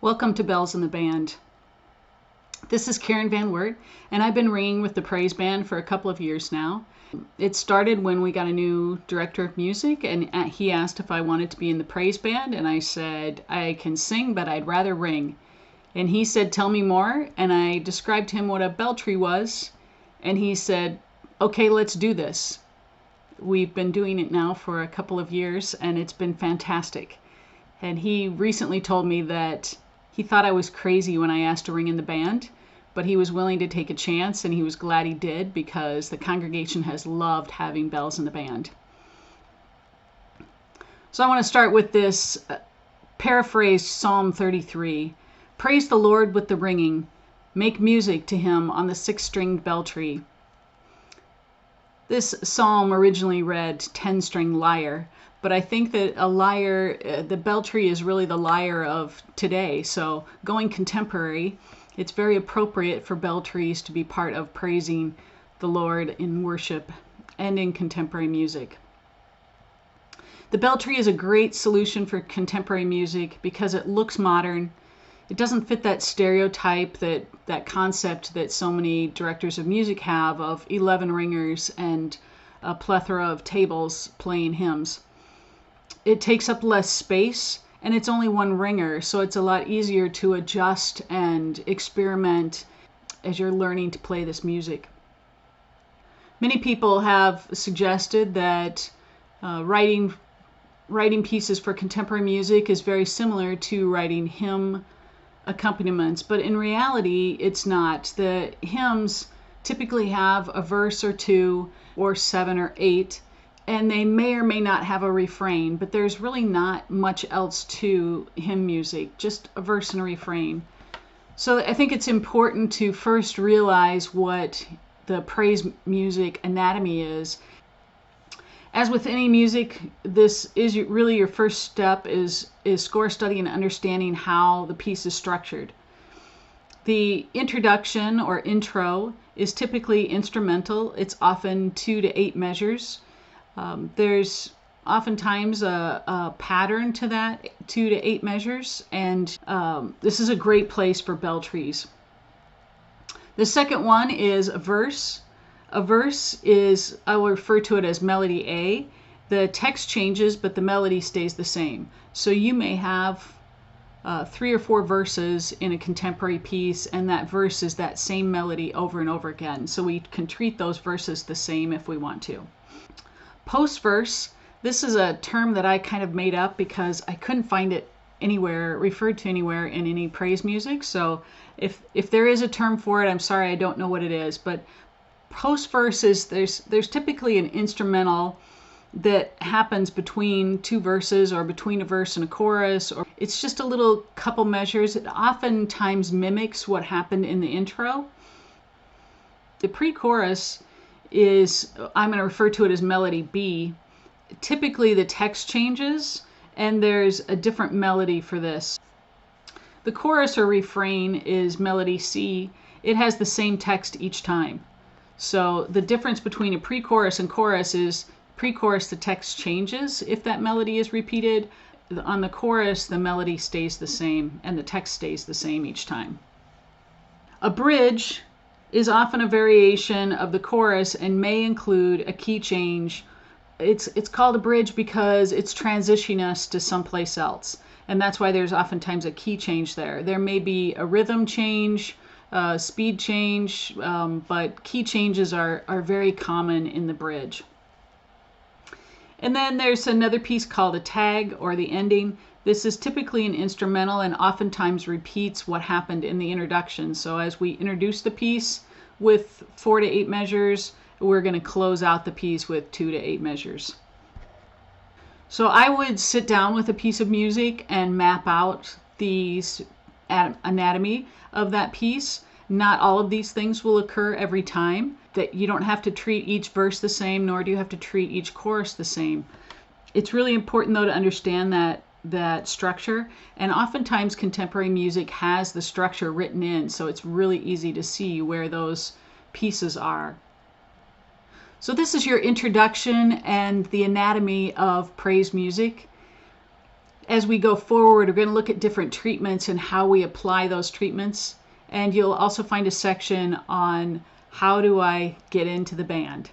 Welcome to Bells in the Band. This is Karen Van Wert, and I've been ringing with the Praise Band for a couple of years now. It started when we got a new director of music, and he asked if I wanted to be in the Praise Band, and I said, I can sing, but I'd rather ring. And he said, tell me more, and I described to him what a belltree was, and he said, okay, let's do this. We've been doing it now for a couple of years, and it's been fantastic. And he recently told me that he thought I was crazy when I asked to ring in the band, but he was willing to take a chance, and he was glad he did because the congregation has loved having bells in the band. So I want to start with this paraphrased Psalm 33. Praise the Lord with the ringing. Make music to him on the six-stringed belltree. This psalm originally read 10-string lyre, but I think that a lyre, the belltree is really the lyre of today. So going contemporary, it's very appropriate for belltrees to be part of praising the Lord in worship and in contemporary music. The belltree is a great solution for contemporary music because it looks modern. It doesn't fit that stereotype, that concept that so many directors of music have of 11 ringers and a plethora of tables playing hymns. It takes up less space, and it's only one ringer, so it's a lot easier to adjust and experiment as you're learning to play this music. Many people have suggested that writing pieces for contemporary music is very similar to writing hymn accompaniments, but in reality it's not. The hymns typically have a verse or two or 7 or 8, and they may or may not have a refrain, but there's really not much else to hymn music, just a verse and a refrain. So I think it's important to first realize what the praise music anatomy is. As with any music, this is really your first step is score study and understanding how the piece is structured. The introduction or intro is typically instrumental. It's often 2 to 8 measures. There's oftentimes a pattern to that 2 to 8 measures, and this is a great place for belltrees. The second one is a verse. A verse is, I will refer to it as melody A. The text changes, but the melody stays the same. So you may have 3 or 4 verses in a contemporary piece, and that verse is that same melody over and over again. So we can treat those verses the same if we want to. Post-verse, this is a term that I kind of made up because I couldn't find it anywhere, referred to anywhere in any praise music. So if there is a term for it, I'm sorry, I don't know what it is. But post-verse is there's typically an instrumental that happens between 2 verses or between a verse and a chorus, or it's just a little couple measures. It oftentimes mimics what happened in the intro. The pre-chorus is, I'm going to refer to it as melody B. Typically the text changes and there's a different melody for this. The chorus or refrain is melody C. It has the same text each time. So the difference between a pre-chorus and chorus is pre-chorus the text changes if that melody is repeated. On the chorus the melody stays the same and the text stays the same each time. A bridge is often a variation of the chorus and may include a key change. It's called a bridge because it's transitioning us to someplace else, and that's why there's oftentimes a key change there. There may be a rhythm change, speed change, but key changes are very common in the bridge. And then there's another piece called a tag or the ending. This is typically an instrumental and oftentimes repeats what happened in the introduction. So as we introduce the piece with 4 to 8 measures, we're going to close out the piece with 2 to 8 measures. So I would sit down with a piece of music and map out the anatomy of that piece. Not all of these things will occur every time. That you don't have to treat each verse the same, nor do you have to treat each chorus the same. It's really important though to understand that structure, and oftentimes contemporary music has the structure written in, so it's really easy to see where those pieces are. So this is your introduction and the anatomy of praise music. As we go forward, we're going to look at different treatments and how we apply those treatments. And you'll also find a section on how do I get into the band.